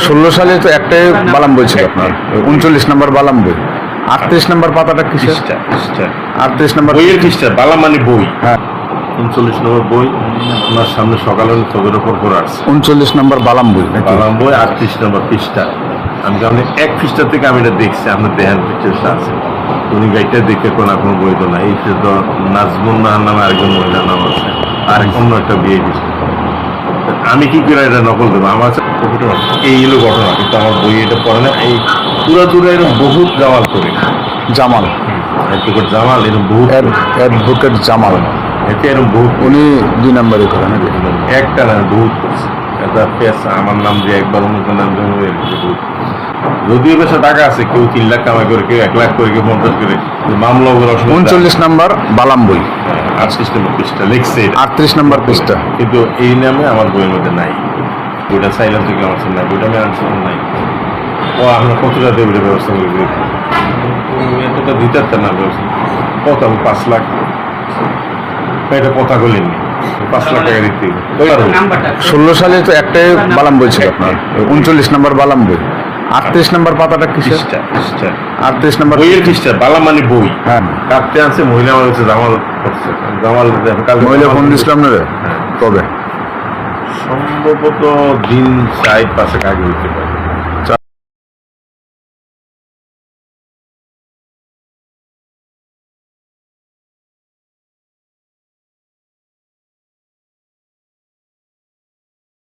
16 সালে তো একটাই বালাম বই ছিল আপনার, 39 নম্বর বালাম বই। 38 নম্বর পাতাটা কিসের? 38 নম্বর বইয়ের খ্রিস্টার বালাম মানে বই। হ্যাঁ, 39 নম্বর বই আপনার সামনে সকালে তোদের উপর করে আসছে 39 নম্বর বালাম বই নাকি? বালাম বই 38 নম্বর পৃষ্ঠা। আমি আপনি এক পৃষ্ঠা থেকে আমি এটা দেখছি, আপনার দেহান পৃষ্ঠা আছে। উনি গাইটা দেখে কোনো কোনো বই তো না। এই তো নাজমুন নাহার নামে আরেকজন মহিলার নাম আছে, আর অন্য একটা বিয়ে পৃষ্ঠা। আমি কি করে এটা নকল দেবো? আমার এই হলো ঘটনা, কিন্তু আমার বই এটা পড়ে না। এই পুরা দূরে এরকম বহুত জামাল করে জামাল, অ্যাডভোকেট জামাল এরকম বহুত অ্যাডভোকেট জামাল, এতে এরকম বহুত উনি 2 নম্বরই করে নাকি? একটা না বহুত করছে। এটা পেশা আমার নাম দিয়ে একবার অমুকের নাম দিয়ে যদিও বেশি টাকা আছে, কেউ 3 লাখ কামাই করে, কেউ 1 লাখ করে, কেউ 50 করে মামলা করে। 39 নম্বর বালাম বই, 38 নম্বর পৃষ্ঠা লিখছে, 38 নম্বর পৃষ্ঠা। কিন্তু এই নামে আমার বইয়ের মধ্যে নাই। বইটা চাইলাম থেকে আমার সামনে নাই, বইটা আমি আনসার নাই। ও আমরা কতটা দেবে ব্যবস্থা করে দিই, এতটা দিতে পারতেন না ব্যবস্থা। কত আমি 5 লাখ, এটা কথা বলেননি, 5 লাখ টাকা দিতে। 16 সালে তো একটাই বালাম বই ছিল আপনার, 39 নম্বর বালাম বই। 38 নম্বর পাতাটা কিসের? 38 নম্বর বইয়ের খ্রিস্টার বালাম মানে বই। হ্যাঁ, কাটতে আনছে মহিলা, আমার হচ্ছে জামাল করছে। জামাল মহিলা ফোন দিয়েছিলাম না রে, কবে? সম্ভবত দিন 4-5 আগে হইতে পারে।